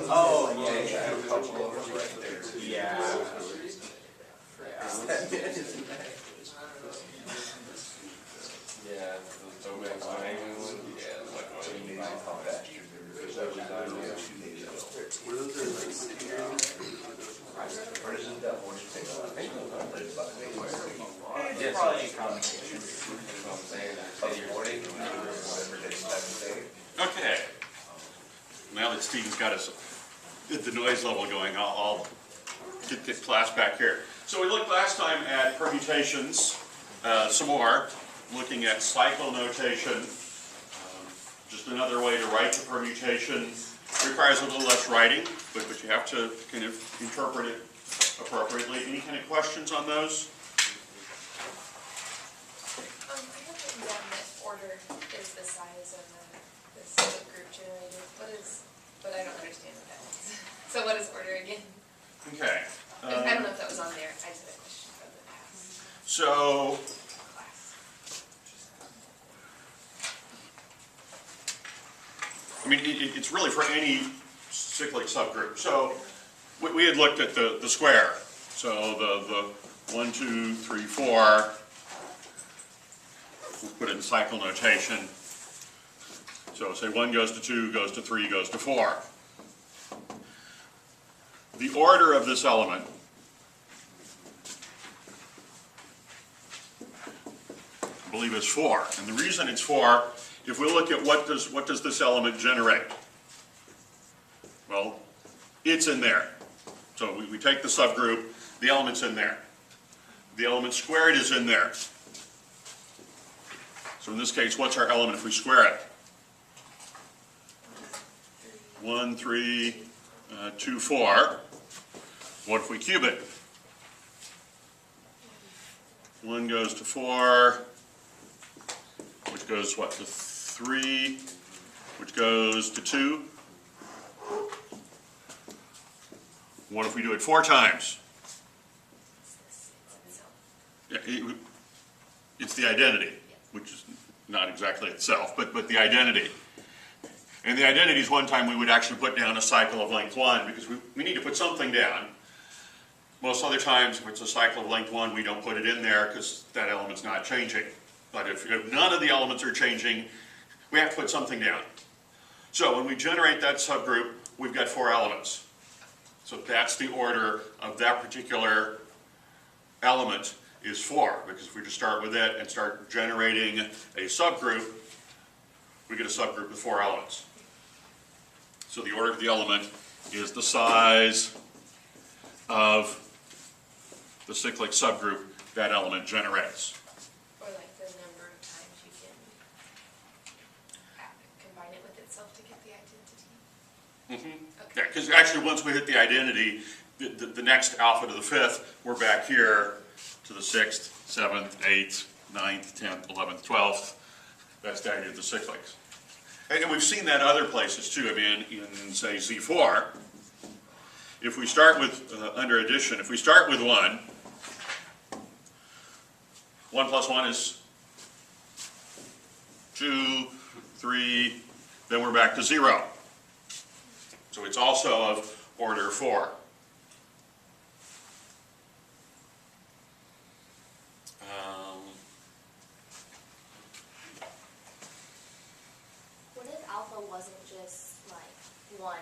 Oh, yeah. Yeah. Yeah, so next time, it's probably a combination. Okay. Now that Steven's got us the noise level going, I'll get the class back here. So we looked last time at permutations, some more, looking at cycle notation. Just another way to write the permutation. Requires a little less writing, but you have to kind of interpret it appropriately. Any kind of questions on those? I have written down that order is the size of the subgroup generated. But I don't understand what that means. So what is order again? Okay. I don't know if that was on there. I just had a question from the past So, class. I mean, it's really for any cyclic subgroup. So we had looked at the square. So the 1, 2, 3, 4, we'll put it in cycle notation. So say 1 goes to 2, goes to 3, goes to 4. The order of this element I believe is 4. And the reason it's 4, if we look at what does this element generate? Well, it's in there. So we take the subgroup, the element's in there. The element squared is in there. So in this case, what's our element if we square it? 1, 3, 2, 4. What if we cube it? 1 goes to 4, which goes what, to 3, which goes to 2. What if we do it 4 times? Yeah, it's the identity, which is not exactly itself, but the identity. And the identity is one time we would actually put down a cycle of length 1, because we need to put something down. Most other times, if it's a cycle of length 1, we don't put it in there because that element's not changing. But if none of the elements are changing, we have to put something down. So when we generate that subgroup, we've got 4 elements. So that's the order of that particular element is 4, because if we just start with it and start generating a subgroup, we get a subgroup with 4 elements. So the order of the element is the size of the cyclic subgroup that element generates. Or like the number of times you can combine it with itself to get the identity. Okay. Yeah, because actually once we hit the identity, the next alpha to the 5th, we're back here to the 6th, 7th, 8th, 9th, 10th, 11th, 12th. That's the idea of the cyclics. And we've seen that other places too. I mean, in say Z4, if we start with, under addition, if we start with 1, 1 plus 1 is 2, 3, then we're back to 0. So it's also of order 4. What if alpha wasn't just like 1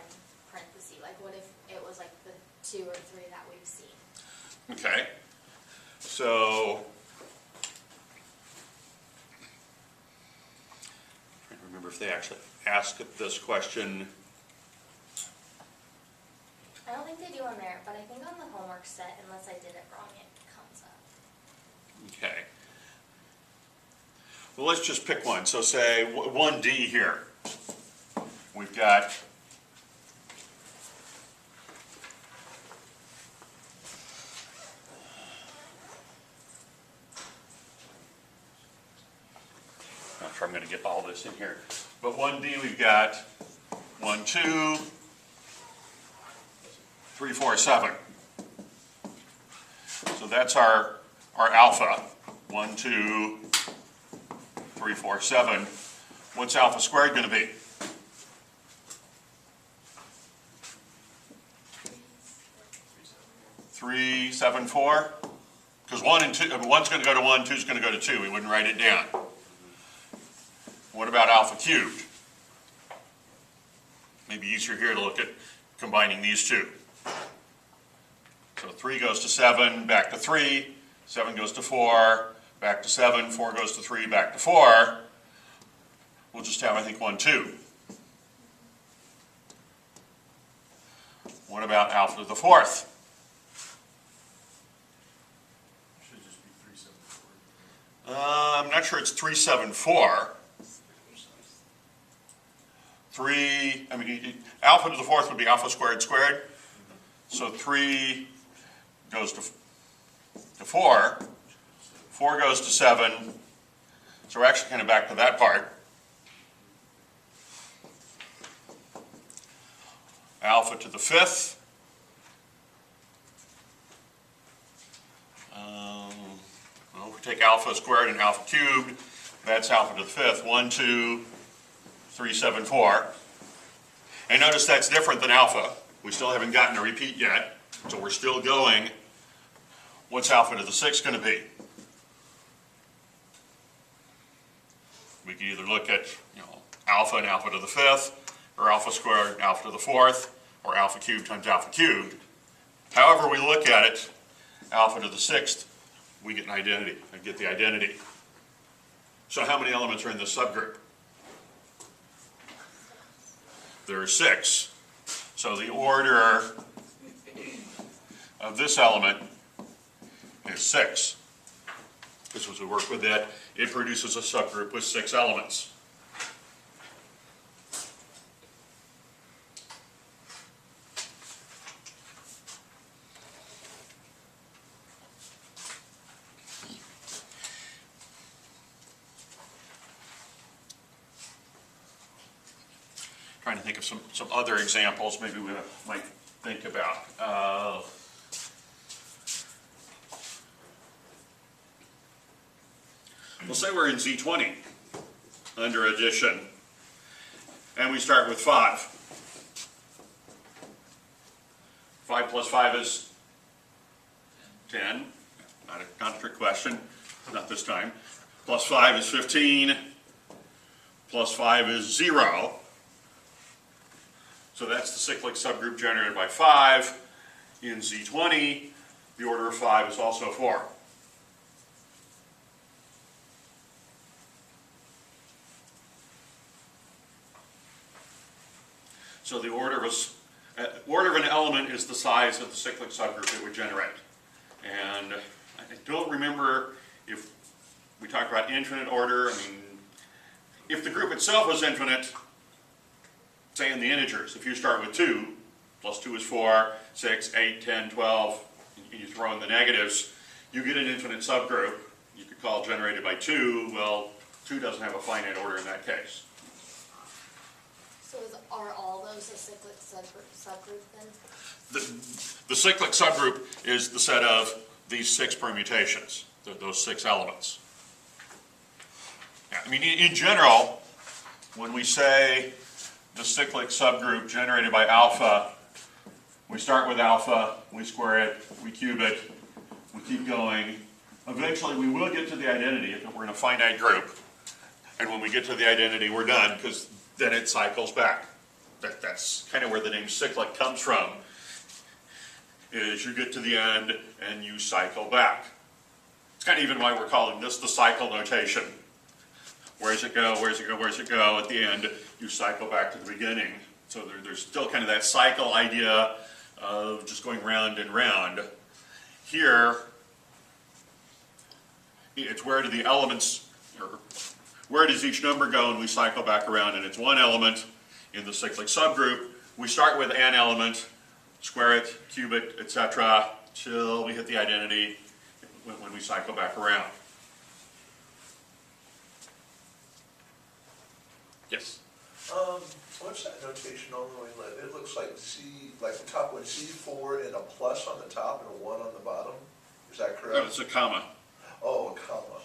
parenthesis? Like what if it was like the 2 or 3 that we've seen? Okay. So, I'm trying to remember if they actually asked this question. I don't think they do on there, but I think on the homework set, unless I did it wrong, it comes up. Okay. Well, let's just pick one. So say 1D here. We've got not sure I'm going to get all this in here. But 1D we've got 1, 2, 3, 4, 7. So that's our alpha. 1, 2, 3, 4, 7. What's alpha squared going to be? 3, 7, 4? Because 1 and 2, 1's going to go to 1, 2's going to go to 2. We wouldn't write it down. What about alpha cubed? Maybe easier here to look at combining these two. So 3 goes to 7, back to 3. 7 goes to 4, back to 7. 4 goes to 3, back to 4. We'll just have, I think, 1, 2. What about alpha to the 4th? Should just be 3, 7, 4. I'm not sure it's 3, 7, 4. 3, I mean, alpha to the 4th would be alpha squared squared. So 3 goes to 4. 4 goes to 7. So we're actually kind of back to that part. Alpha to the 5th. Well, if we take alpha squared and alpha cubed, that's alpha to the 5th. 1, 2, 3, 7, 4. And notice that's different than alpha. We still haven't gotten a repeat yet, so we're still going. What's alpha to the 6th going to be? We can either look at, alpha and alpha to the 5th, or alpha squared and alpha to the 4th, or alpha cubed times alpha cubed. However we look at it, alpha to the 6th, we get an identity. I get the identity. So how many elements are in this subgroup? There are 6. So the order of this element is 6. Because as we work with it, it produces a subgroup with 6 elements. Trying to think of some other examples maybe we might think about. We'll say we're in Z20 under addition, and we start with 5. 5 plus 5 is 10. Not a trick question, not this time. Plus 5 is 15. Plus 5 is 0. So that's the cyclic subgroup generated by 5. In Z20, the order of 5 is also 4. So the order of an element is the size of the cyclic subgroup it would generate. And I don't remember if we talked about infinite order. I mean, if the group itself was infinite, say in the integers, if you start with 2, plus 2 is 4, 6, 8, 10, 12, and you throw in the negatives, you get an infinite subgroup. You could call generated by 2. Well, 2 doesn't have a finite order in that case. So are all those a cyclic subgroup then? The cyclic subgroup is the set of these 6 permutations, those 6 elements. Yeah, I mean, in general, when we say the cyclic subgroup generated by alpha, we start with alpha, we square it, we cube it, we keep going. Eventually we will get to the identity if we're in a finite group. And when we get to the identity, we're done, because then it cycles back. That's kind of where the name cyclic comes from, is you get to the end and you cycle back. It's kind of even why we're calling this the cycle notation. Where does it go, where does it go, where does it go? At the end, you cycle back to the beginning. So there's still kind of that cycle idea of just going round and round. Here, it's where do the elements, or where does each number go, and we cycle back around, and it's one element in the cyclic subgroup. We start with an element, square it, cube it, etc., till we hit the identity when we cycle back around. Yes? What's that notation normally? It looks like Z, like the top one, Z4 and a plus on the top and a 1 on the bottom. Is that correct? It's a comma, Oh, a comma.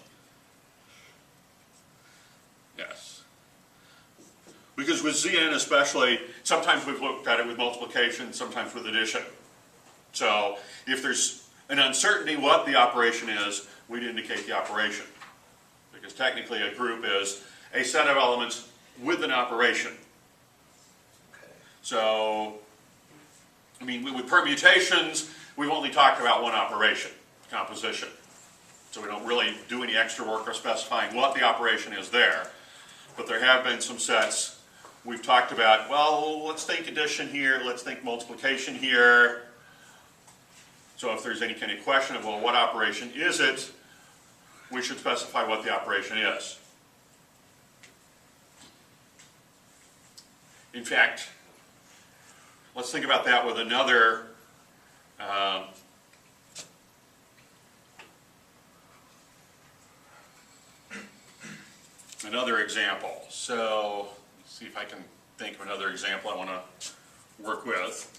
yes. Because with Zn especially, sometimes we've looked at it with multiplication, sometimes with addition. So if there's an uncertainty what the operation is, we'd indicate the operation. Because technically a group is a set of elements with an operation. Okay. So, I mean, with permutations, we've only talked about one operation, composition. So we don't really do any extra work or specifying what the operation is there. But there have been some sets we've talked about, well, let's think addition here, let's think multiplication here. So if there's any kind of question of, well, what operation is it, we should specify what the operation is. In fact, let's think about that with another another example. So let's see if I can think of another example I want to work with.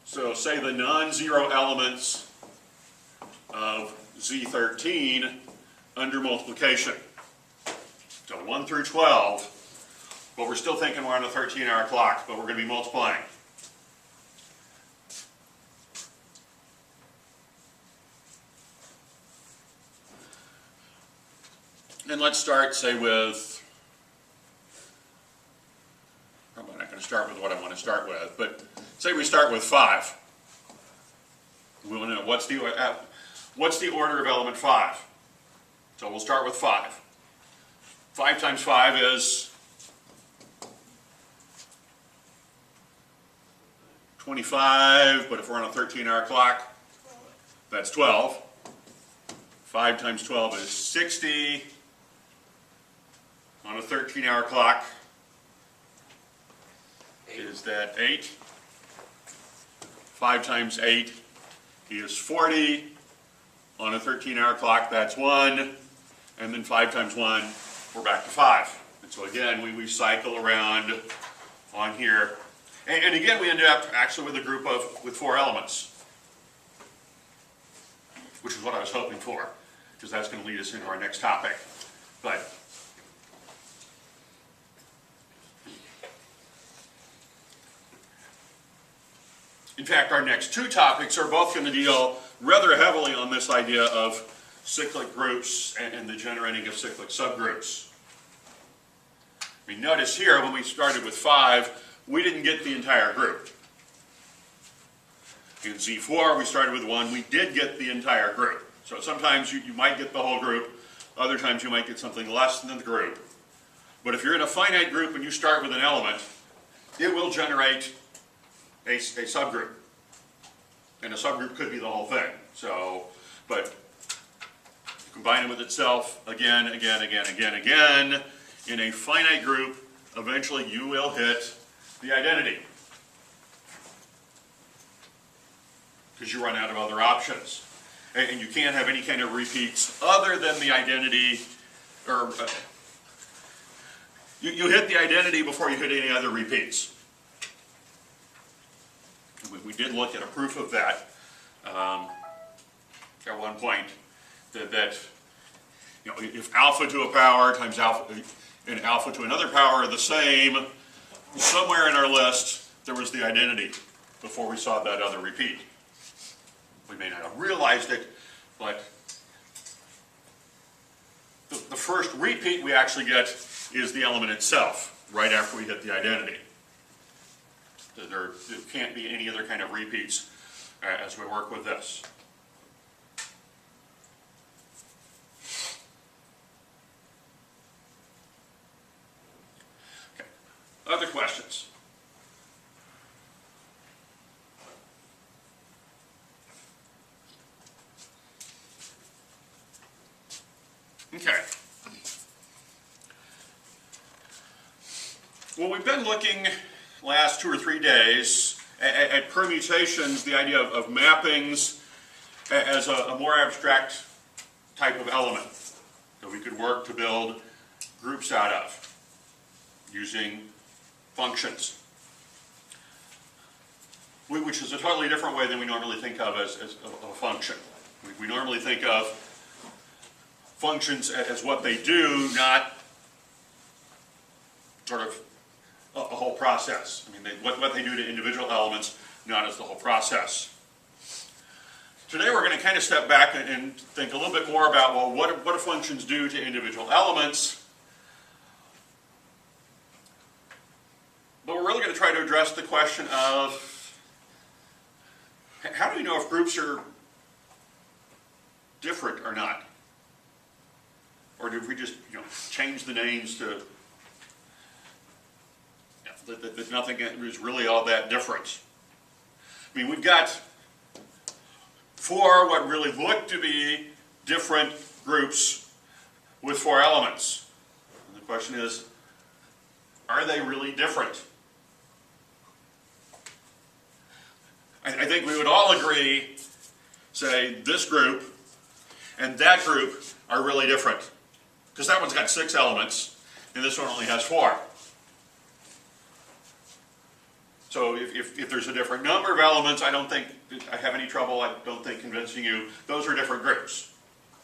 So say the non-zero elements of Z13 under multiplication. So 1 through 12, but we're still thinking we're on a 13-hour clock, but we're going to be multiplying. And let's start, say, with, I'm not going to start with what I want to start with, but say we start with 5. We want to know what's the order of element 5. So we'll start with 5. 5 times 5 is 25, but if we're on a 13-hour clock, that's 12. 5 times 12 is 60. On a 13-hour clock, is that 8? 5 times 8 is 40. On a 13-hour clock, that's 1. And then 5 times 1, we're back to 5. And so again, we cycle around on here. And again, we end up actually with a group with 4 elements, which is what I was hoping for, because that's going to lead us into our next topic. But in fact, our next 2 topics are both going to deal rather heavily on this idea of cyclic groups and the generating of cyclic subgroups. I mean, notice here, when we started with 5, we didn't get the entire group. In Z4, we started with 1, we did get the entire group. So sometimes you might get the whole group, other times you might get something less than the group. But if you're in a finite group and you start with an element, it will generate a subgroup. And a subgroup could be the whole thing. So, but combine it with itself again, in a finite group, eventually you will hit the identity. Because you run out of other options. And you can't have any kind of repeats other than the identity, or you hit the identity before you hit any other repeats. We did look at a proof of that at one point, that you know, if alpha to a power times alpha and alpha to another power are the same, somewhere in our list there was the identity before we saw that other repeat. We may not have realized it, but the first repeat we actually get is the element itself, right after we hit the identity. There can't be any other kind of repeats as we work with this. Okay. Other questions? Okay. Well, we've been looking last 2 or 3 days at permutations, the idea of mappings, as a more abstract type of element that we could work to build groups out of using functions, which is a totally different way than we normally think of as a function. We normally think of functions as what they do, not sort of a whole process. I mean, what they do to individual elements, not as the whole process. Today we're going to kind of step back and think a little bit more about, well, what do functions do to individual elements? But we're really going to try to address the question of, how do we know if groups are different or not? Or do we just, change the names to, that nothing is really all that different? I mean, we've got 4 what really look to be different groups with 4 elements. And the question is, are they really different? I think we would all agree, say, this group and that group are really different. Because that one's got 6 elements, and this one only has 4. So if there's a different number of elements, I don't think I have any trouble, I don't think, convincing you those are different groups.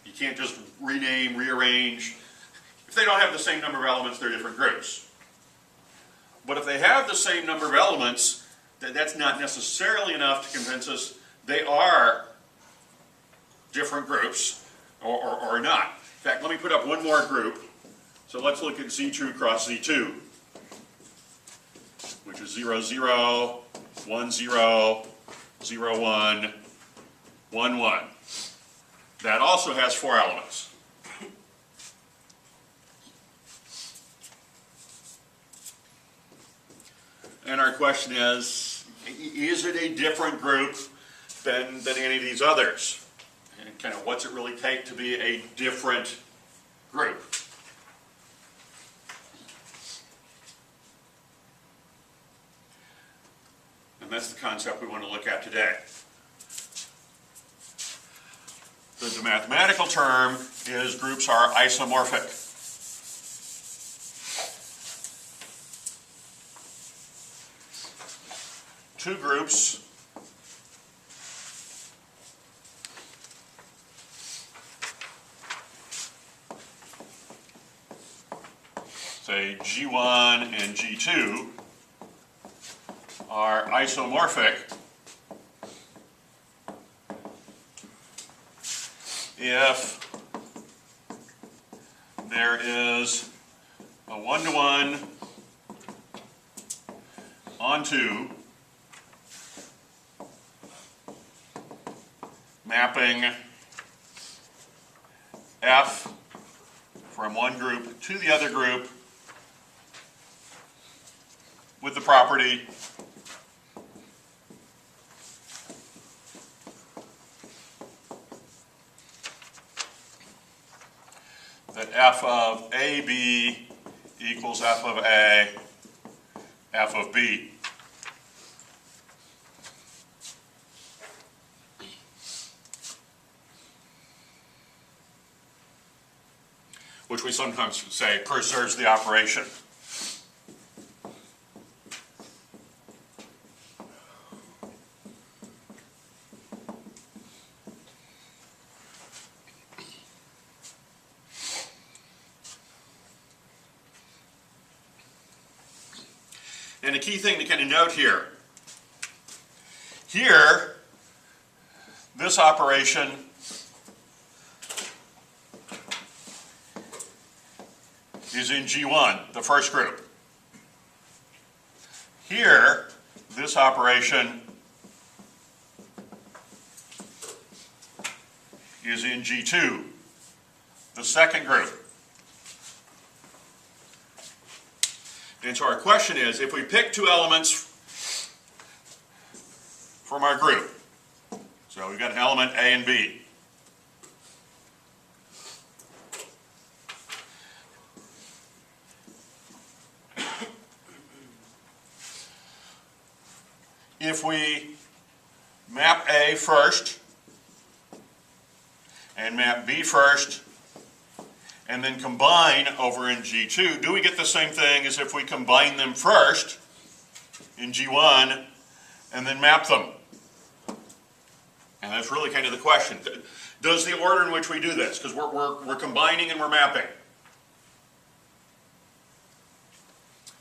You can't just rename, rearrange. If they don't have the same number of elements, they're different groups. But if they have the same number of elements, that's not necessarily enough to convince us they are different groups or not. In fact, let me put up one more group. So let's look at Z2 cross Z2, which is 0, 0, 1, 0, 0, 1, 1, 1. That also has 4 elements. And our question is it a different group than any of these others? And kind of what's it really take to be a different group? And that's the concept we want to look at today. The mathematical term is groups are isomorphic. Two groups say G1 and G2 are isomorphic if there is a 1-to-1 onto mapping F from one group to the other group with the property that F of AB equals F of A, F of B. Which we sometimes say preserves the operation. And a key thing to kind of note here, this operation is in G1, the first group. Here, this operation is in G2, the second group. And so our question is, if we pick 2 elements from our group, so we've got an element A and B, if we map A first and map B first, and then combine over in G2, do we get the same thing as if we combine them first in G1 and then map them? And that's really kind of the question. Does the order in which we do this, because we're combining and we're mapping,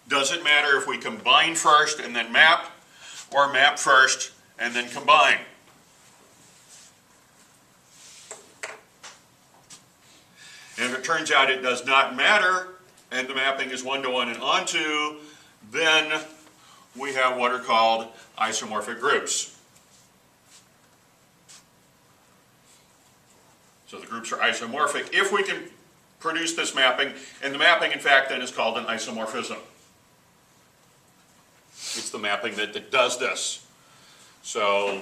does it matter if we combine first and then map, or map first and then combine? And if it turns out it does not matter, and the mapping is one-to-one and onto, then we have what are called isomorphic groups. So the groups are isomorphic if we can produce this mapping, and the mapping, in fact, then is called an isomorphism. It's the mapping that does this. So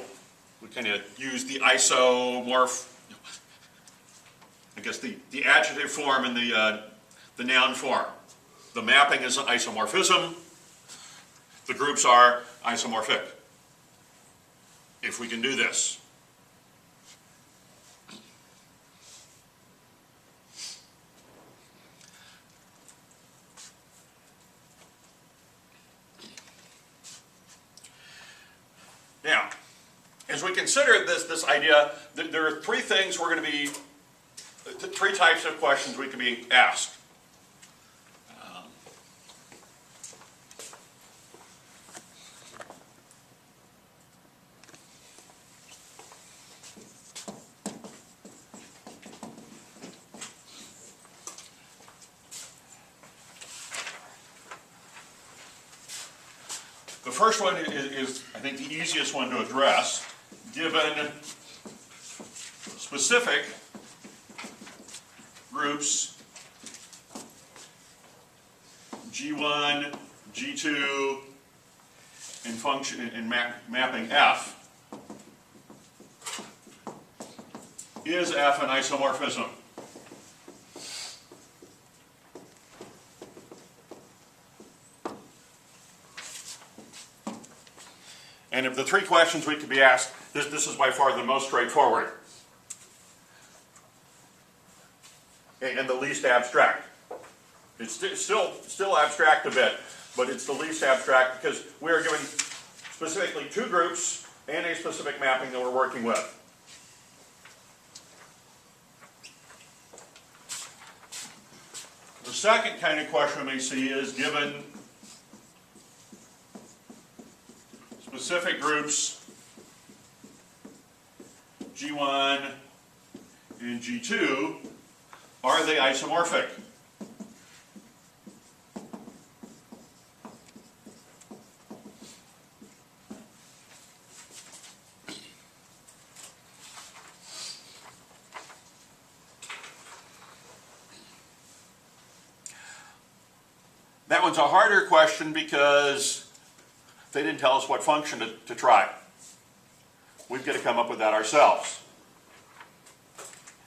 we kind of use the isomorph, I guess the adjective form and the noun form. The mapping is an isomorphism. The groups are isomorphic. If we can do this. Now, as we consider this idea, there are three things we're going to be, three types of questions we can be asked. The first one is, I think, the easiest one to address. Given specific groups, G1, G2, and function and mapping F, is F an isomorphism? And of the three questions we could be asked, this is by far the most straightforward. And the least abstract. It's still abstract a bit, but it's the least abstract because we are given specifically two groups and a specific mapping that we're working with. The second kind of question we may see is given specific groups, G1 and G2, are they isomorphic? That one's a harder question because they didn't tell us what function to try. We've got to come up with that ourselves.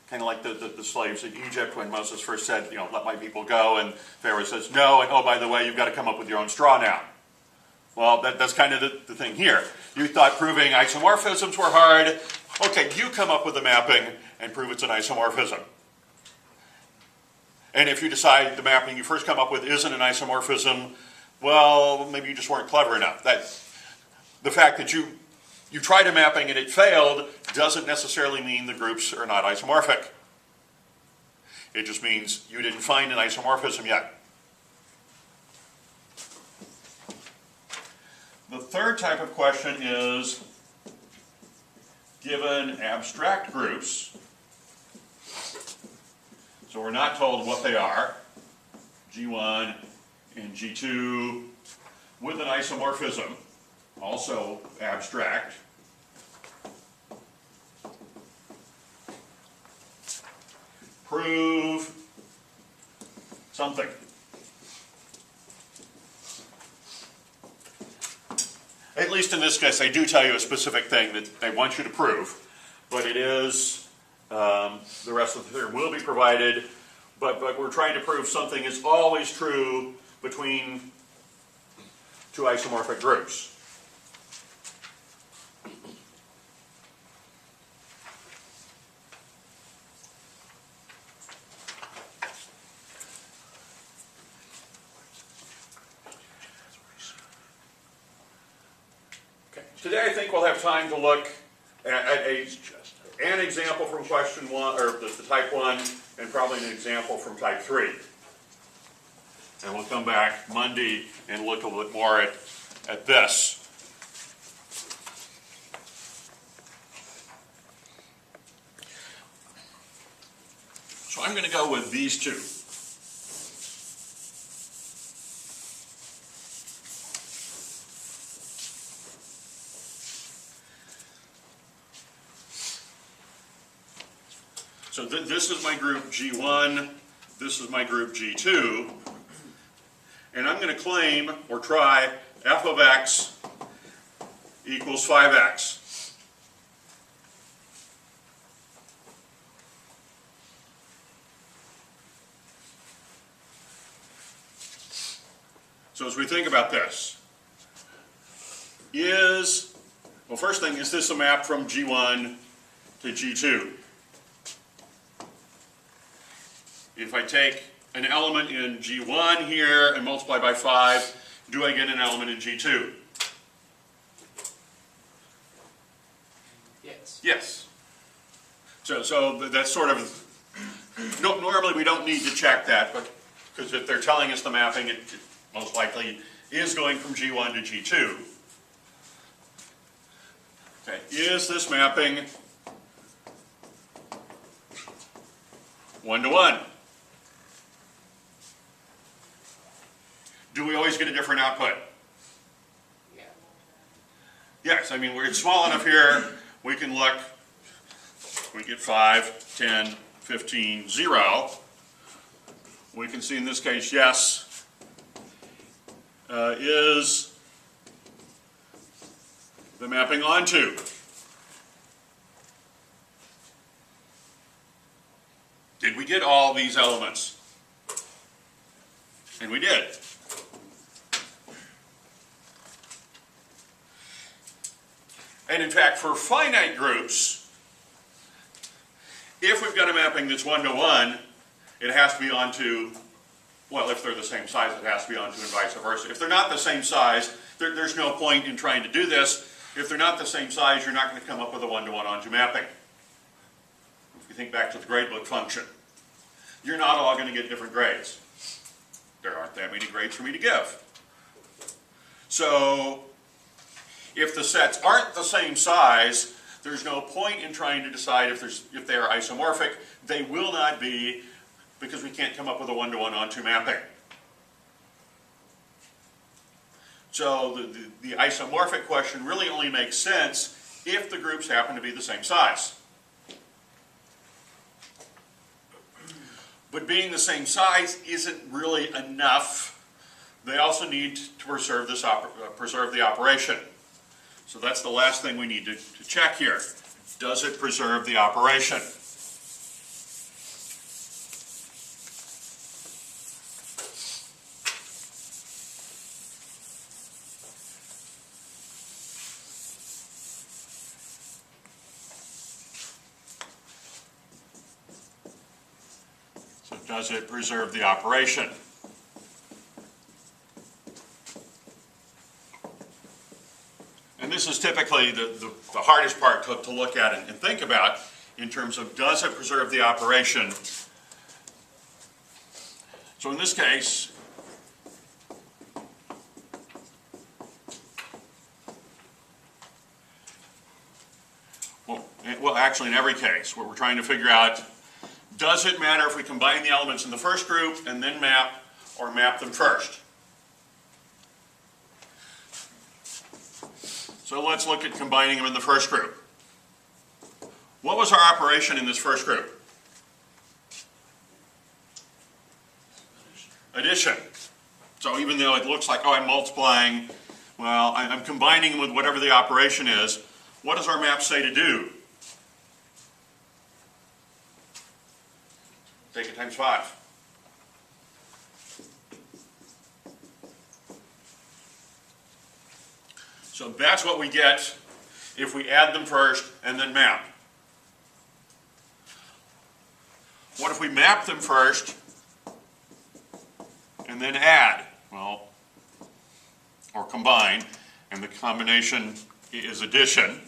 Kind of like the slaves in Egypt when Moses first said, let my people go, and Pharaoh says no, and oh, by the way, you've got to come up with your own straw now. Well, that's kind of the thing here. You thought proving isomorphisms were hard. Okay, you come up with the mapping and prove it's an isomorphism. And if you decide the mapping you first come up with isn't an isomorphism, well, maybe you just weren't clever enough. The fact that you tried a mapping and it failed doesn't necessarily mean the groups are not isomorphic. It just means you didn't find an isomorphism yet. The third type of question is, given abstract groups, so we're not told what they are, G1 and G2, with an isomorphism, also abstract. Prove something. At least in this case, I do tell you a specific thing that I want you to prove, but it is, the rest of the theorem will be provided, but we're trying to prove something is always true between two isomorphic groups. Today I think we'll have time to look at an example from question 1, or the type 1, and probably an example from type 3. And we'll come back Monday and look a little bit more at this. So I'm going to go with these two. So this is my group G1, this is my group G2, and I'm going to claim, or try, f of x equals 5x. So as we think about this, well, first thing, is this a map from G1 to G2? If I take an element in G1 here and multiply by 5, do I get an element in G2? Yes. Yes. So that's sort of, normally we don't need to check that, but because if they're telling us the mapping, it most likely is going from G1 to G2. Okay, is this mapping 1-to-1? Do we always get a different output? Yeah. Yes, I mean, it's small enough here, we can look, we get 5, 10, 15, 0. We can see in this case, yes, is the mapping onto. Did we get all these elements? And we did. And in fact, for finite groups, if we've got a mapping that's 1-to-1, it has to be onto, well, if they're the same size, it has to be onto and vice versa. If they're not the same size, there's no point in trying to do this. If they're not the same size, you're not going to come up with a 1-to-1 onto mapping. If you think back to the gradebook function, you're not all going to get different grades. There aren't that many grades for me to give. So, if the sets aren't the same size, there's no point in trying to decide if they are isomorphic. They will not be, because we can't come up with a 1-to-1 onto mapping. So the isomorphic question really only makes sense if the groups happen to be the same size. But being the same size isn't really enough. They also need to preserve the operation. So that's the last thing we need to check here. Does it preserve the operation? So does it preserve the operation? And this is typically the hardest part to look at and think about in terms of does it preserve the operation. So in this case, well, actually in every case, what we're trying to figure out, does it matter if we combine the elements in the first group and then map, or map them first? So let's look at combining them in the first group. What was our operation in this first group? Addition. So even though it looks like, oh, I'm multiplying, well, I'm combining them with whatever the operation is. What does our map say to do? Take it times 5. So that's what we get if we add them first and then map. What if we map them first and then add? Well, or combine, and the combination is addition.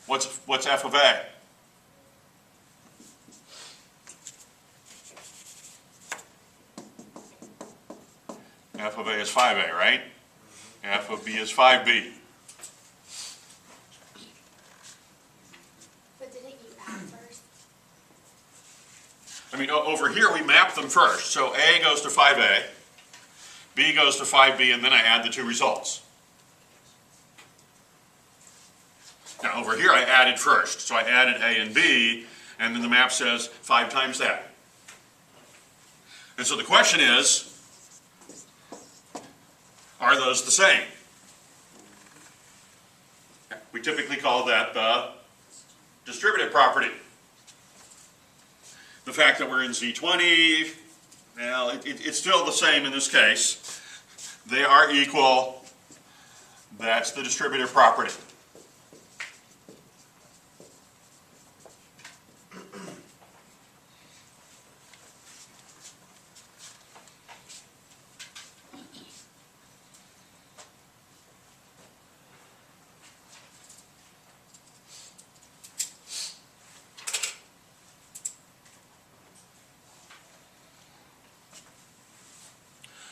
What's f of a? F of a is 5a, right? F of b is 5b. But didn't you add first? I mean, over here we map them first. So a goes to 5a, b goes to 5b, and then I add the two results. Now over here I added first. So I added a and b, and then the map says 5 times that. And so the question is, are those the same? We typically call that the distributive property. The fact that we're in Z20, well, it's still the same in this case. They are equal. That's the distributive property.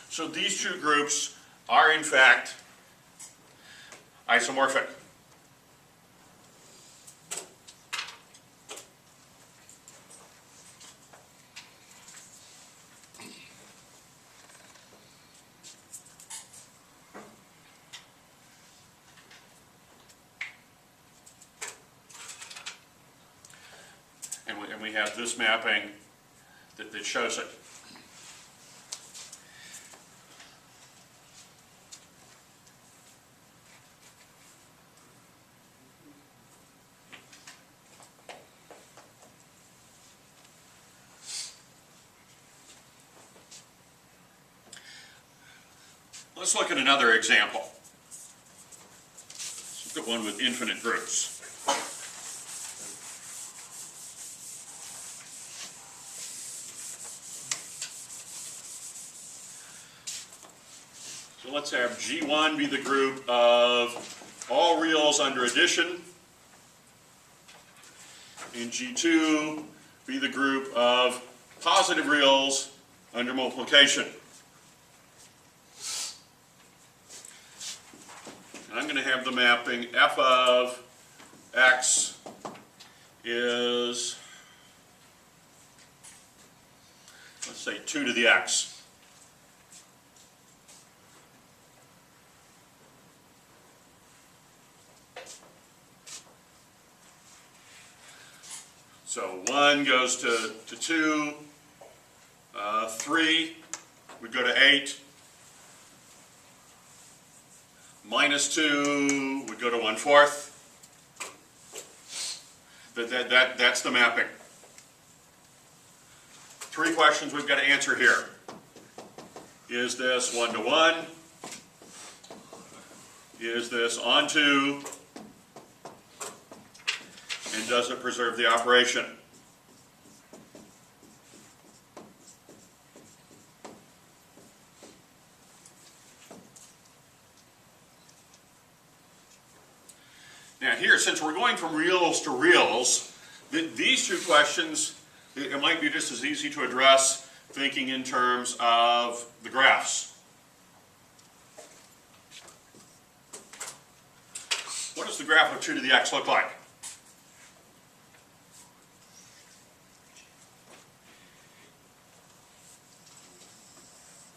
So these two groups are in fact isomorphic. And we have this mapping that shows it. Let's look at another example. Let's look at one with infinite groups. So let's have G1 be the group of all reals under addition, and G2 be the group of positive reals under multiplication. I'm going to have the mapping f of x is, let's say, 2 to the x. So 1 goes to 2, 3 would go to 8. Minus 2 would go to 1/4. That's the mapping. 3 questions we've got to answer here. Is this 1 to 1? Is this onto? And does it preserve the operation? Now here, since we're going from reals to reals, these two questions, it might be just as easy to address thinking in terms of the graphs. What does the graph of 2 to the x look like?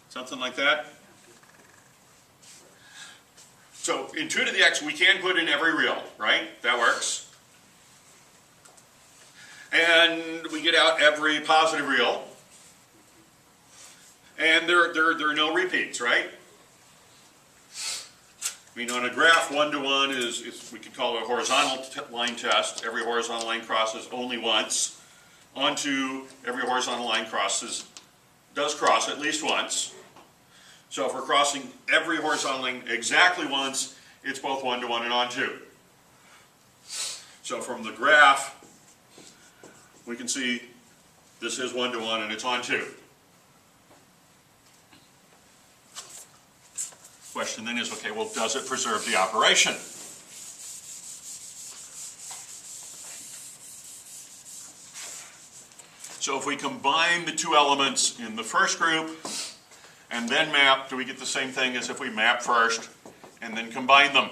Something like that? So in 2 to the x, we can put in every real, right? That works. And we get out every positive real. And there are no repeats, right? I mean, on a graph, 1 to 1 is we could call it a horizontal line test. Every horizontal line crosses only once. Onto every horizontal line does cross at least once. So if we're crossing every horizontal line exactly once, it's both 1 to 1 and onto. So from the graph, we can see this is 1 to 1 and it's onto. Question then is, okay, well, does it preserve the operation? So if we combine the two elements in the first group and then map, do we get the same thing as if we map first and then combine them?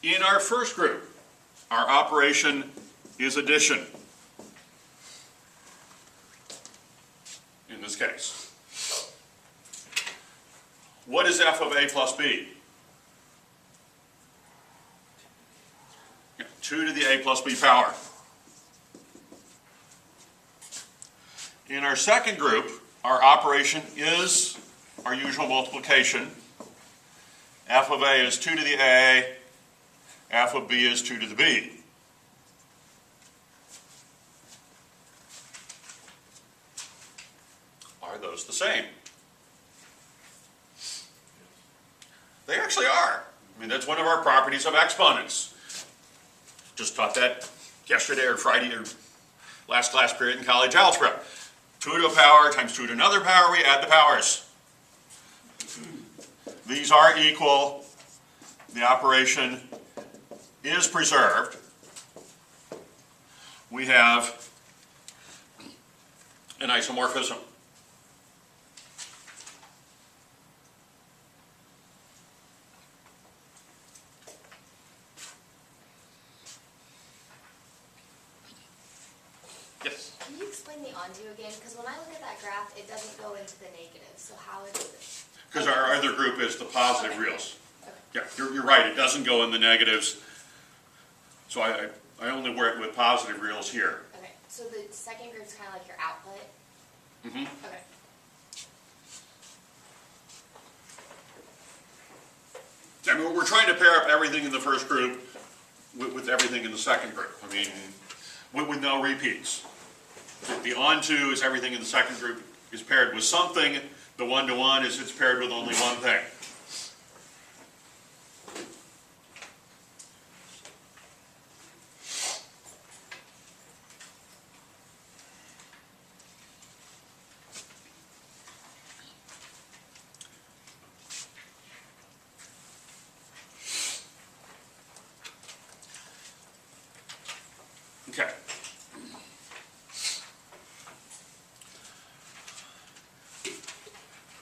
In our first group, our operation is addition. In this case. What is f of a plus b? 2 to the a plus b power. In our second group, our operation is our usual multiplication. F of a is 2 to the a, f of b is 2 to the b. Are those the same? They actually are. I mean, that's one of our properties of exponents. Just taught that yesterday or Friday or last class period in college algebra. 2 to a power times 2 to another power, we add the powers. These are equal. The operation is preserved. We have an isomorphism. Yes? Can you explain the onto again? Because when I look at that graph, it doesn't go into the negative, so how is it? Because our other group is the positive Okay. reals. Okay. Yeah, you're right, it doesn't go in the negatives. So I only work with positive reals here. Okay, so the second group's kind of like your output? Mhm. Okay. I mean, we're trying to pair up everything in the first group with everything in the second group. I mean, with no repeats. The onto is everything in the second group is paired with something. The one-to-one is it's paired with only one thing. Okay.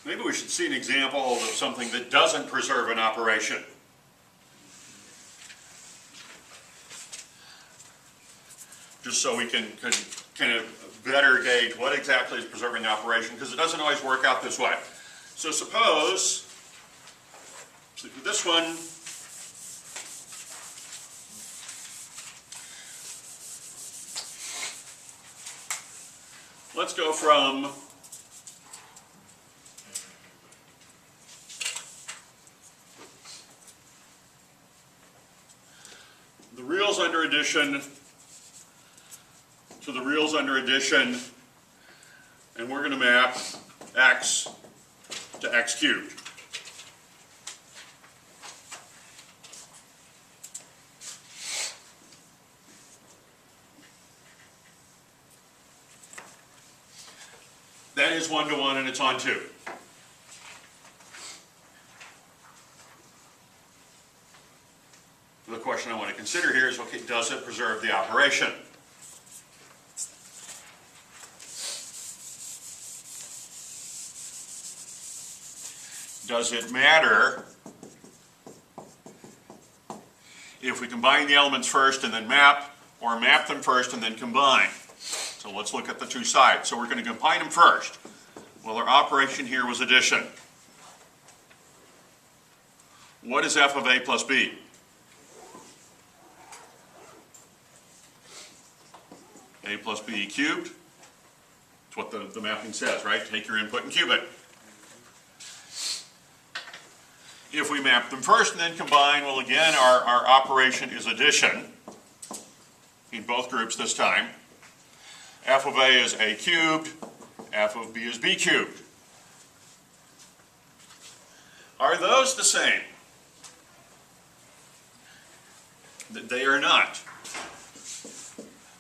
Maybe we should see an example of something that doesn't preserve an operation. Just so we can kind of better gauge what exactly is preserving the operation, because it doesn't always work out this way. So suppose, this one, let's go from the reals under addition to the reals under addition, and we're going to map x to x cubed. That is one-to-one and it's on 2. The question I want to consider here is, okay, does it preserve the operation? Does it matter if we combine the elements first and then map, or map them first and then combine? So let's look at the two sides. So we're going to combine them first. Well, our operation here was addition. What is f of a plus b? A plus b cubed. That's what the mapping says, right? Take your input and cube it. If we map them first and then combine, well, again, our operation is addition in both groups this time. F of a is a cubed, f of b is b cubed. Are those the same? They are not.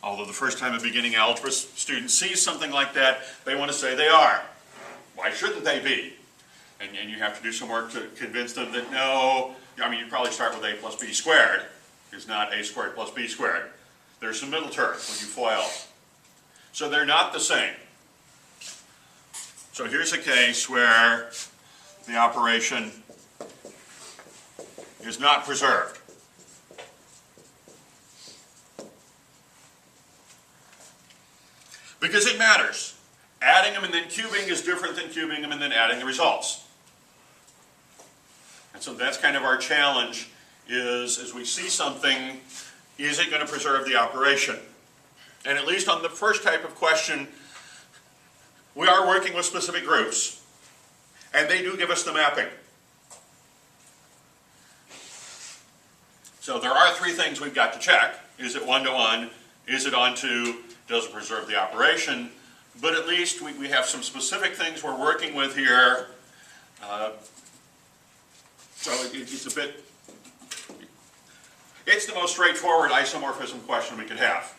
Although the first time a beginning algebra student sees something like that, they want to say they are. Why shouldn't they be? And you have to do some work to convince them that no, I mean, you'd probably start with a plus b squared is not a squared plus b squared. There's some middle term when you FOIL. So they're not the same. So here's a case where the operation is not preserved. Because it matters. Adding them and then cubing is different than cubing them and then adding the results. And so that's kind of our challenge is, as we see something, is it going to preserve the operation? And at least on the first type of question, we are working with specific groups, and they do give us the mapping. So there are three things we've got to check. Is it one-to-one? Is it onto? Does it preserve the operation? But at least we have some specific things we're working with here. So it's a bit, it's the most straightforward isomorphism question we could have.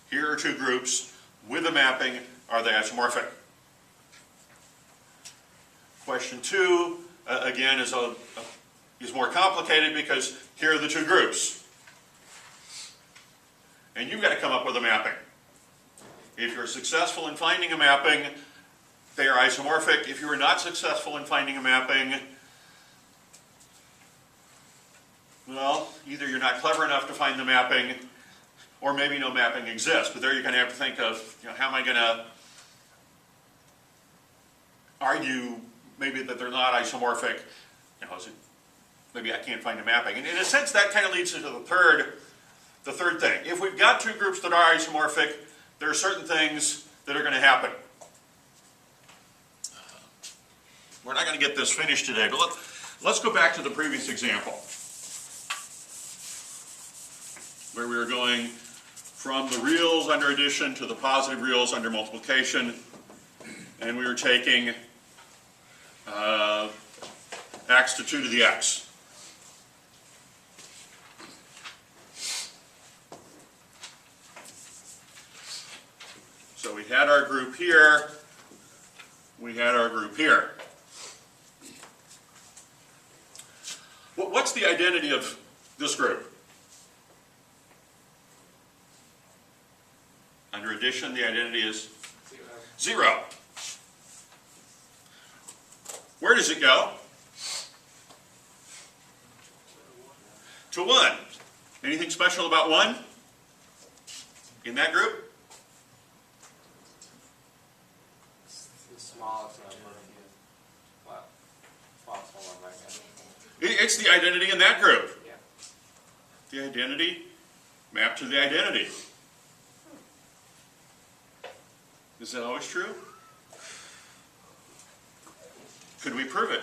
Here are two groups with a mapping. Are they isomorphic? Question two, again, is more complicated because here are the two groups. And you've got to come up with a mapping. If you're successful in finding a mapping, they are isomorphic. If you are not successful in finding a mapping, well, either you're not clever enough to find the mapping, or maybe no mapping exists. But there you're going to have to think of, how am I going to argue maybe that they're not isomorphic? Maybe I can't find a mapping. And in a sense, that kind of leads into the third thing. If we've got two groups that are isomorphic, there are certain things that are going to happen. We're not going to get this finished today, but let's go back to the previous example, where we were going from the reals under addition to the positive reals under multiplication, and we were taking x to 2 to the x. So we had our group here, we had our group here. What's the identity of this group? Under addition, the identity is 0. Where does it go? To 1. Anything special about 1 in that group? The smallest number. Well, smallest one right now. It's the identity in that group. Yeah. The identity mapped to the identity. Is that always true? Could we prove it?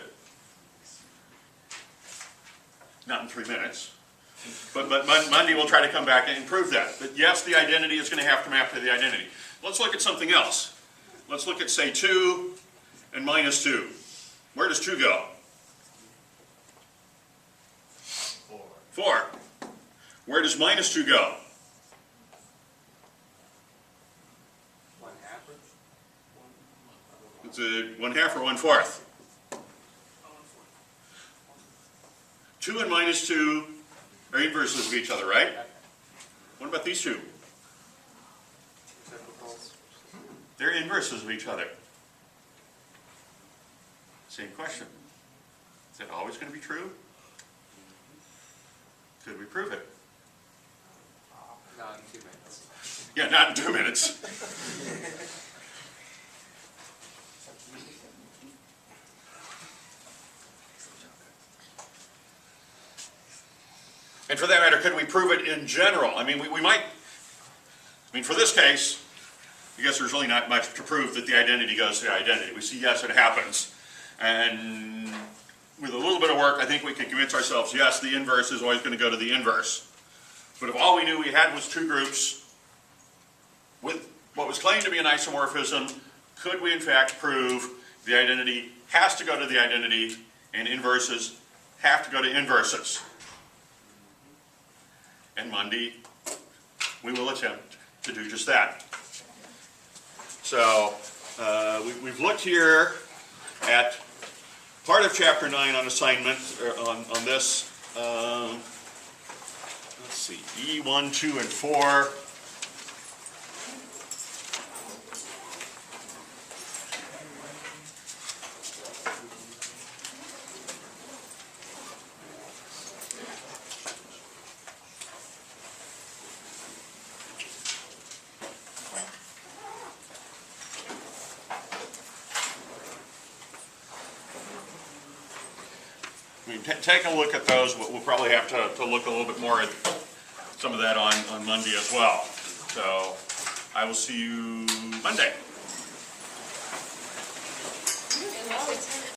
Not in 3 minutes. But Monday we'll try to come back and prove that. But yes, the identity is going to have to map to the identity. Let's look at something else. Let's look at, say, 2 and minus 2. Where does 2 go? 4. Where does minus 2 go? 1/2. It's a 1/2 or 1/4. 2 and minus 2 are inverses of each other, right? What about these two? Reciprocals. They're inverses of each other. Same question. Is that always going to be true? Could we prove it? Not in 2 minutes. Yeah, not in 2 minutes. And for that matter, could we prove it in general? I mean, we might, for this case, I guess there's really not much to prove that the identity goes to the identity. We see, yes, it happens. And with a little bit of work, I think we can convince ourselves, yes, the inverse is always going to go to the inverse. But if all we knew we had was two groups with what was claimed to be an isomorphism, could we in fact prove the identity has to go to the identity and inverses have to go to inverses? And Monday, we will attempt to do just that. So, we've looked here at part of Chapter 9 on assignment, on this, let's see, E1, 2, and 4. I mean, take a look at those. We'll probably have to look a little bit more at some of that on Monday as well. So I will see you Monday.